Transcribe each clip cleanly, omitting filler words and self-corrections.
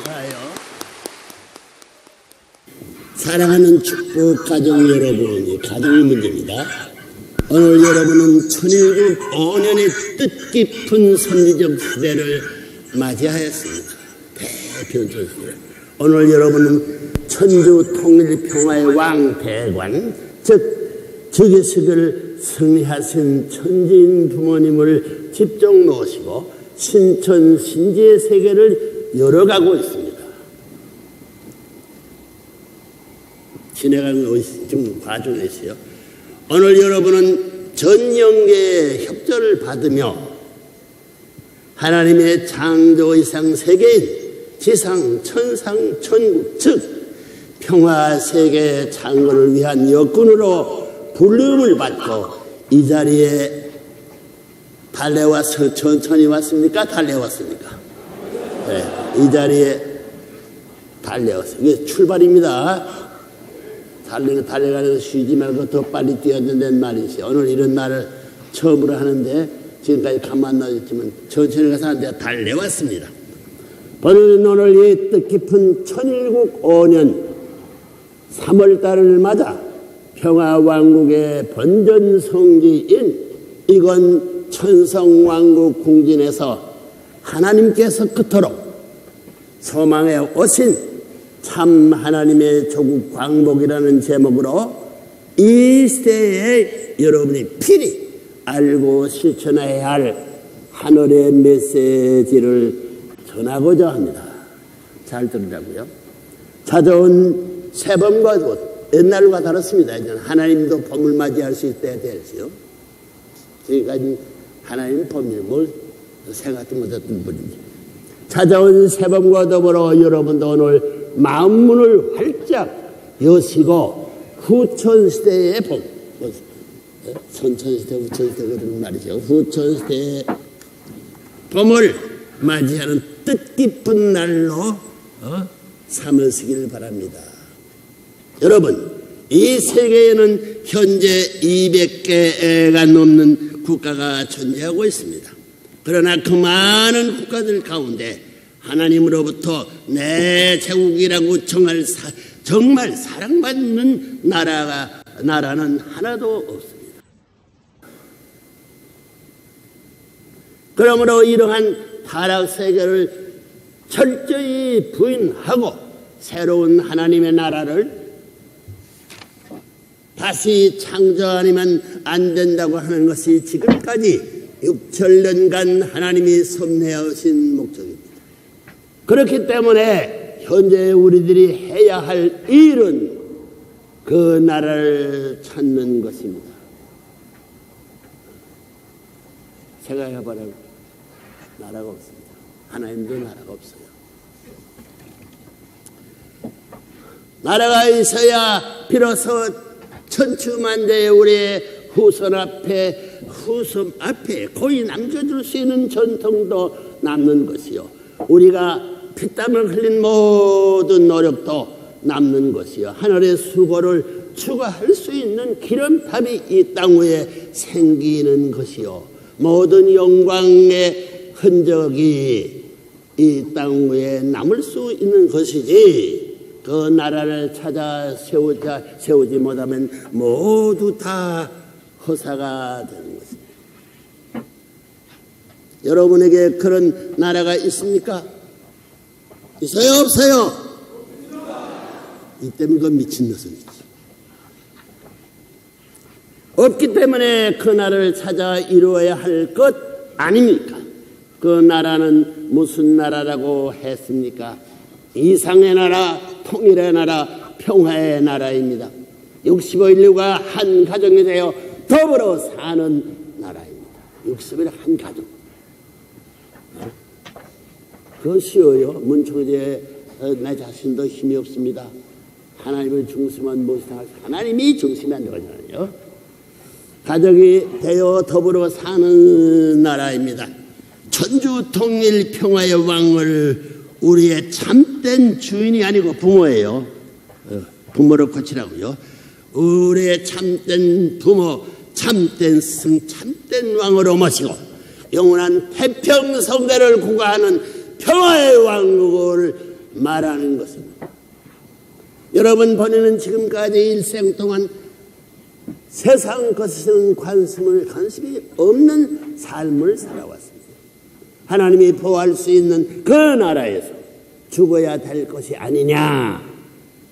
감사해요. 사랑하는 축복 가정 여러분, 이 가정의 문제입니다. 오늘 여러분은 1015년의 뜻깊은 선지적 시대를 맞이하였습니다. 대변천 시대. 오늘 여러분은 천주 통일 평화의 왕 대관, 즉 즉위식을 승리하신 천지인 부모님을 직접 모시고 신천 신지의 세계를 열어가고 있습니다. 진행하는 좀 봐주세요. 오늘 여러분은 전영계의 협조를 받으며 하나님의 창조 이상 세계인 지상 천상 천국 즉 평화 세계 창건을 위한 여건으로 불림을 받고 이 자리에 달려와서 천천히 왔습니까? 달려왔습니까? 네, 이 자리에 달려왔어요. 이게 출발입니다. 달려가면서 쉬지 말고 더 빨리 뛰어야 된다는 말이지. 오늘 이런 말을 처음으로 하는데 지금까지 가만 놔뒀지만 천천히 가서 하는데 달려왔습니다. 오늘 이 뜻깊은 1015년 3월달을 맞아 평화왕국의 번전성지인 이건 천성왕국 궁진에서 하나님께서 그토록 소망해 오신 참 하나님의 조국 광복이라는 제목으로 이 시대에 여러분이 필히 알고 실천해야 할 하늘의 메시지를 전하고자 합니다. 잘 들으라고요. 찾아온 새봄과 옛날과 다릅니다. 이제는 하나님도 봄을 맞이할 수 있어야 되지요. 지금까지 하나님 봄이 뭘 생각도 못했던 분이지. 찾아온 새봄과 더불어 여러분도 오늘 마음문을 활짝 여시고 후천시대의 봄, 선천시대 후천시대 그런 말이죠. 후천시대의 봄을 맞이하는 뜻깊은 날로 삼으시길 바랍니다. 여러분, 이 세계에는 현재 200개가 넘는 국가가 존재하고 있습니다. 그러나 그 많은 국가들 가운데 하나님으로부터 내 제국이라고 정말 사랑받는 나라는 하나도 없습니다. 그러므로 이러한 타락세계를 철저히 부인하고 새로운 하나님의 나라를 다시 창조 아니면 안 된다고 하는 것이 지금까지 6천년간 하나님이 섭리하신 목적입니다. 그렇기 때문에 현재 우리들이 해야 할 일은 그 나라를 찾는 것입니다. 생각해보라고 나라가 없습니다. 하나님도 나라가 없어요. 나라가 있어야 비로소 천추만대의 우리의 후손 앞에 고이 남겨줄 수 있는 전통도 남는 것이요. 우리가 피땀을 흘린 모든 노력도 남는 것이요. 하늘의 수고를 추구할 수 있는 기름탑이 이 땅 위에 생기는 것이요. 모든 영광의 흔적이 이 땅 위에 남을 수 있는 것이지 그 나라를 찾아 세우지 못하면 모두 다 허사가 되는 것입니다. 여러분에게 그런 나라가 있습니까? 있어요? 없어요? 이 때문에 그 미친 녀석이지. 없기 때문에 그 나라를 찾아 이루어야 할 것 아닙니까? 그 나라는 무슨 나라라고 했습니까? 이상의 나라, 통일의 나라, 평화의 나라입니다. 65인류가 한 가정이 되어 더불어 사는 나라입니다. 60일 한 가족. 그건 쉬워요. 문총재 내 자신도 힘이 없습니다. 하나님을 중심한 무엇이다. 하나님이 중심이 안 되거든요. 가족이 되어 더불어 사는 나라입니다. 천주 통일 평화의 왕을 우리의 참된 주인이 아니고 부모예요. 부모를 고치라고요. 우리의 참된 부모, 참된 스승, 참된 왕으로 모시고 영원한 태평성대를 구가하는 평화의 왕국을 말하는 것입니다. 여러분 본인은 지금까지 일생 동안 세상 것에는 관심이 없는 삶을 살아왔습니다. 하나님이 보호할 수 있는 그 나라에서 죽어야 될 것이 아니냐.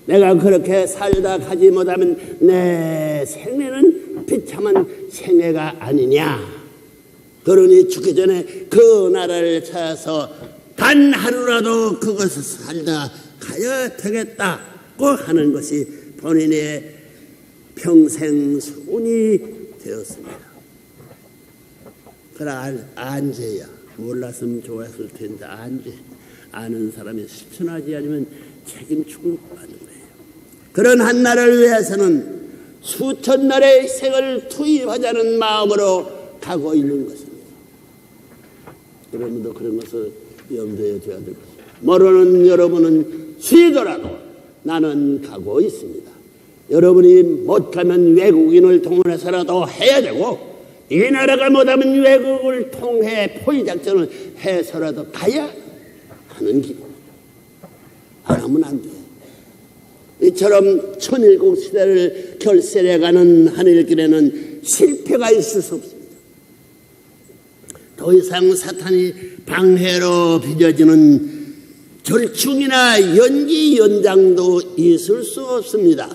내가 그렇게 살다 가지 못하면 내 생애는 비참한 생애가 아니냐. 그러니 죽기 전에 그 나라를 찾아서 단 하루라도 그것을 살다 가야 되겠다고 하는 것이 본인의 평생 소원이 되었습니다. 그러나 안제야. 몰랐으면 좋았을 텐데 안제. 아는 사람이 실천하지 않으면 책임지고 하는 거예요. 그런 한 날을 위해서는 수천 날의 생을 투입하자는 마음으로 가고 있는 것입니다. 여러분도 그런 것을 염두에 둬야 될 것입니다. 모르는 여러분은 쉬더라도 나는 가고 있습니다. 여러분이 못 가면 외국인을 동원해서라도 해야 되고, 이 나라가 못하면 외국을 통해 포위작전을 해서라도 가야 하는 길입니다. 안 하면 안 돼. 이처럼 천일국 시대를 결세해가는 하늘길에는 실패가 있을 수 없습니다. 더 이상 사탄이 방해로 빚어지는 절충이나 연기 연장도 있을 수 없습니다.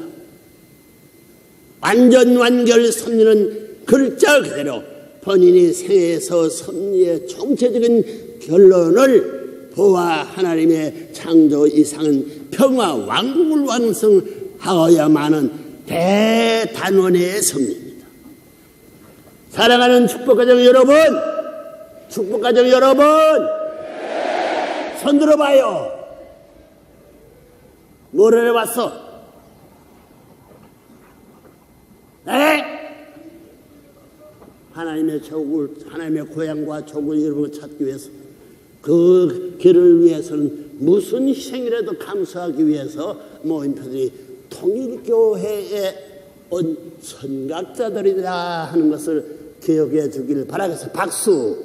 완전 완결 섭리는 글자 그대로 본인이 생에서 섭리의 총체적인 결론을 보아 하나님의 창조 이상은 평화 왕국을 완성하여야만은 대단원의 섭리입니다. 사랑하는 축복가정 여러분, 축복가정 여러분, 손 들어봐요. 뭐를 해왔어? 네? 하나님의 조국을, 하나님의 고향과 조국을 여러분을 찾기 위해서, 그 길을 위해서는 무슨 희생이라도 감수하기 위해서 모인 편들이 통일교회에 온 선각자들이라 하는 것을 기억해 주기를 바라겠습니다. 박수.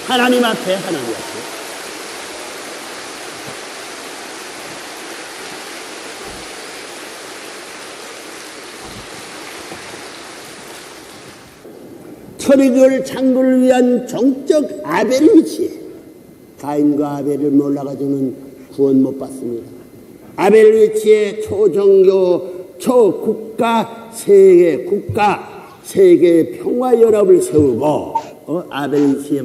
하나님 앞에, 하나님 앞에. 천일교를 창조를 위한 정적 아벨을 위치해 가인과 아벨을 몰라가지고는 구원 못 받습니다. 아벨을 위치해 초종교, 초국가, 세계 평화연합을 세우고, 아벨 위치해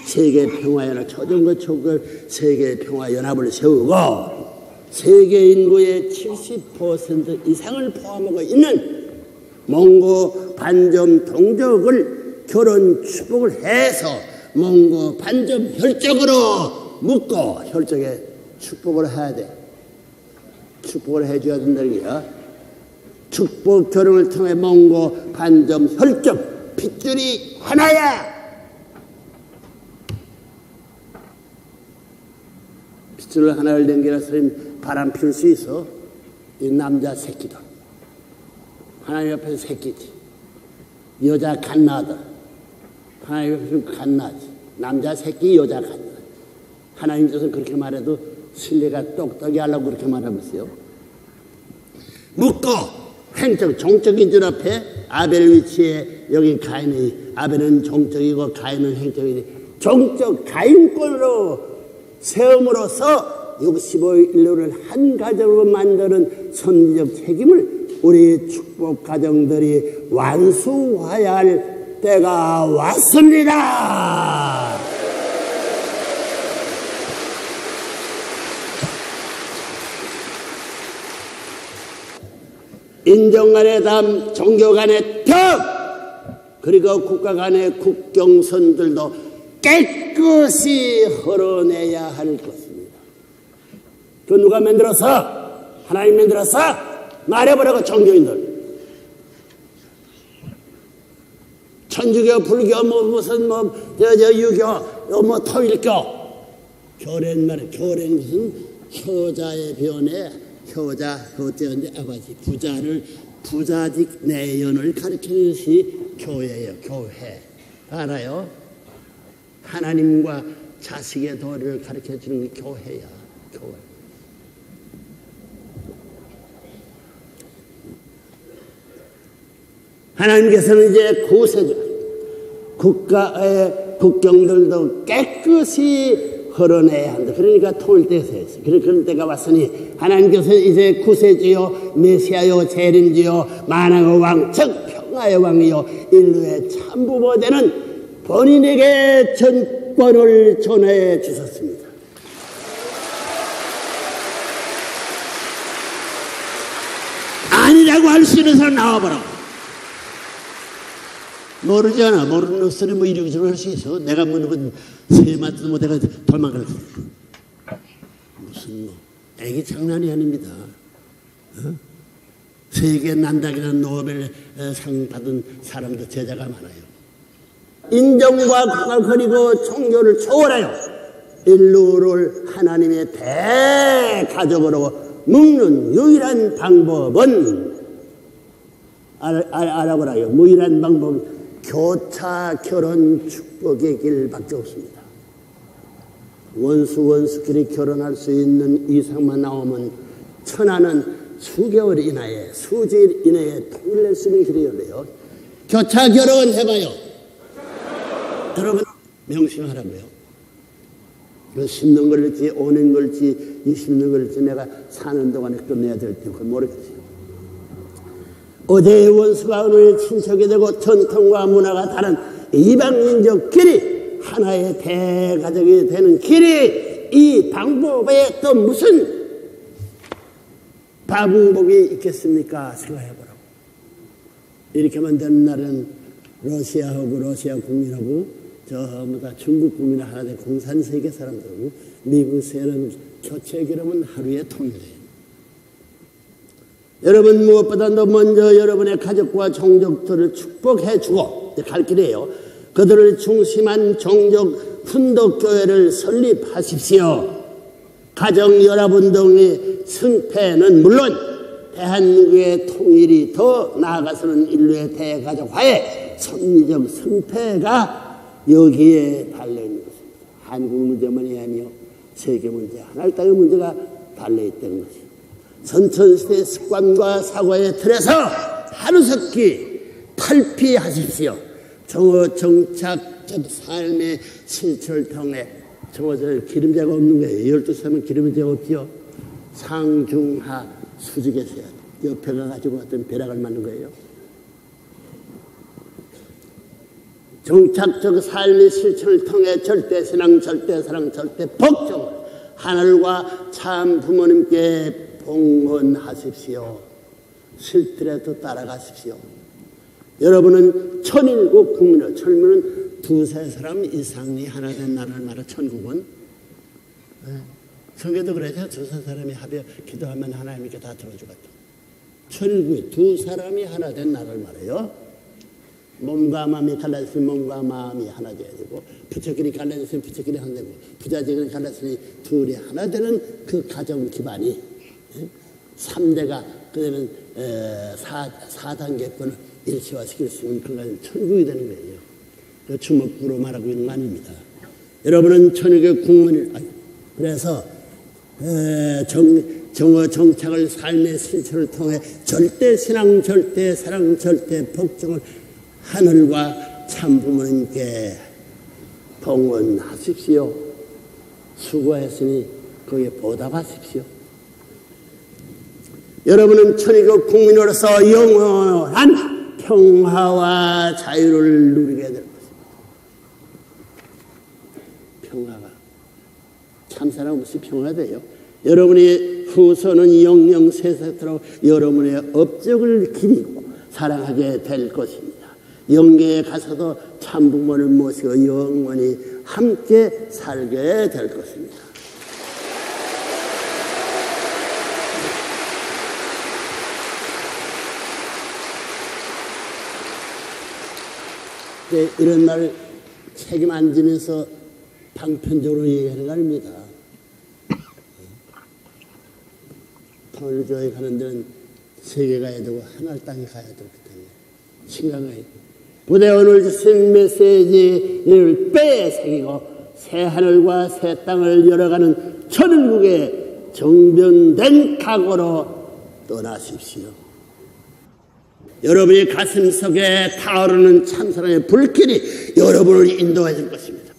세계 평화연합, 초종교, 초국가, 세계 평화연합을 세우고, 세계 인구의 70% 이상을 포함하고 있는 몽고 반점 동족을 결혼 축복을 해서 몽고 반점 혈족으로 묶고 혈족에 축복을 해야 돼. 축복을 해줘야 된다는 게야. 축복 결혼을 통해 몽고 반점 혈족 핏줄이 하나야. 핏줄 하나를 남겨서 바람 피울 수 있어. 이 남자 새끼들. 하나님 옆에서 새끼지. 여자 갓나들. 하나님 옆에서 갓나지. 남자 새끼, 여자 갓나. 하나님께서는 그렇게 말해도 신뢰가 똑똑히 하려고 그렇게 말하면서요. 묻고 행적, 종적인 줄 앞에 아벨 위치에 여기 가인이, 아벨은 종적이고 가인은 행적이니 종적 가인권으로 세움으로써 65인류를 한 가정으로 만드는 선지적 책임을 우리 축복 가정들이 완수해야 할 때가 왔습니다. 인종 간의 담, 종교 간의 덕, 그리고 국가 간의 국경선들도 깨끗이 헐어내야 할 것입니다. 그 누가 만들었어? 하나님 만들었어? 말해보라고 종교인들. 천주교, 불교, 무슨 유교, 토일교. 교례는 말이야. 교례는 무슨 효자의 변에 효자, 그때인데 아버지 부자직 내연을 가르치는 것이 교회예요. 교회. 알아요? 하나님과 자식의 도리를 가르쳐주는 게 교회야. 교회. 하나님께서는 이제 구세주, 국가의 국경들도 깨끗이 흘러내야 한다. 그러니까 통일때에서 했어요. 그런 때가 왔으니 하나님께서는 이제 구세주요, 메시아요, 재림주요, 만왕의 왕, 즉 평화의 왕이요, 인류의 참부모 되는 본인에게 전권을 전해 주셨습니다. 아니라고 할 수 있는 사람 나와보라고. 모르잖아. 모르는 소리 뭐 이러고저러고 할 수 있어. 내가 묻는 건 새 맞도 못 해가 도망갈 거야. 무슨 뭐 애기 장난이 아닙니다. 어? 세계 난다기란 노벨상 받은 사람도 제자가 많아요. 인정과 국가를 그리고 종교를 초월하여 인류를 하나님의 대가족으로 묶는 유일한 방법은 알아보라요. 유일한 방법은 교차 결혼 축복의 길밖에 없습니다. 원수끼리 결혼할 수 있는 이상만 나오면 천하는 수개월 이내에, 수주일 이내에 통일할 수 있는 길이 열려요. 교차 결혼 해봐요. 여러분 명심하라고요. 10년 걸릴지 5년 걸릴지 20년 걸릴지 내가 사는 동안에 끝내야 될지 그걸 모르겠어요. 어제의 원수가 오늘 친척이 되고 전통과 문화가 다른 이방민족끼리 하나의 대가족이 되는 길이 이 방법에 또 무슨 방법이 있겠습니까? 생각해보라고. 이렇게만 되는 날은 러시아하고 러시아 국민하고 전부 다 중국 국민이 하나 된 공산세계 사람들하고 미국 세력 교체 결합은 하루에 통일돼요. 여러분 무엇보다도 먼저 여러분의 가족과 종족들을 축복해주고 갈 길이에요. 그들을 중심한 종족 훈독교회를 설립하십시오. 가정연합운동의 승패는 물론 대한민국의 통일이 더 나아가서는 인류의 대가족화의 섭리적 승패가 여기에 달려있는 것입니다. 한국 문제만이 아니요 세계 문제, 하나의 땅의 문제가 달려있다는 것이죠. 선천시대의 습관과 사고의 틀에서 하루속히 탈피하십시오. 정착적 삶의 실천을 통해 기름자가 없는 거예요. 12살은 기름자가 없죠. 상중하 수직에서 옆에 가가지고 어떤 벼락을 맞는 거예요. 정착적 삶의 실천을 통해 절대신앙, 절대사랑, 절대복종을 하늘과 참 부모님께 봉헌하십시오. 싫더라도 따라가십시오. 여러분은 천일국 국민을, 천일국은 두세 사람 이상이 하나 된 나라를 말해. 천국은 성경도 그러죠. 두세 사람이 합여 기도하면 하나님께 다 들어주겠다. 천일국이 두 사람이 하나 된 나라를 말해요. 몸과 마음이 갈라졌으니 몸과 마음이 하나 돼야 되고, 부처끼리 갈라졌으니 부처끼리 하나 되고, 부자끼리 갈라졌으니 둘이 하나 되는 그 가정 기반이 3대가 그러면 4단계권을 일체화시킬 수 있는 그런 천국이 되는 거예요. 그 주먹구로 말하고 있는 거 아닙니다. 여러분은 천국의 국민을, 그래서 정착을 삶의 실천을 통해 절대신앙, 절대사랑, 절대복종을 하늘과 참부모님께 봉헌하십시오. 수고했으니 거기에 보답하십시오. 여러분은 천일국 국민으로서 영원한 평화와 자유를 누리게 될 것입니다. 평화가 참사랑 없이 평화돼요. 여러분의 후손은 영영 세세토록 여러분의 업적을 기리고 사랑하게 될 것입니다. 영계에 가서도 참부모를 모시고 영원히 함께 살게 될 것입니다. 이런 말 책임 안 지면서 방편적으로 얘기하는 거 아닙니다. 통일교회 가는 데는 세계 가야 되고 하나의 땅에 가야 되기 때문에 심각하게 부대 오늘 주신 메시지를 빼새기고 새 하늘과 새 땅을 열어가는 천일국의 정변된 각오로 떠나십시오. 여러분의 가슴 속에 타오르는 참사랑의 불길이 여러분을 인도해 줄 것입니다.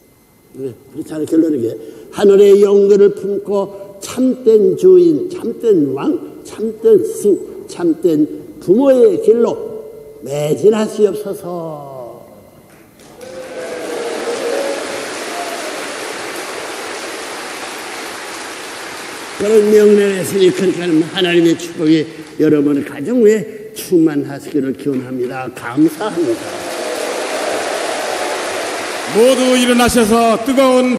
그렇잖아요. 결론은 게 하늘의 영광을 품고 참된 주인, 참된 왕, 참된 스승, 참된 부모의 길로 매진하시옵소서. 그런 명령을 했으니 그러니까 하나님의 축복이 여러분의 가정 위에 충만하시기를 기원합니다. 감사합니다. 모두 일어나셔서 뜨거운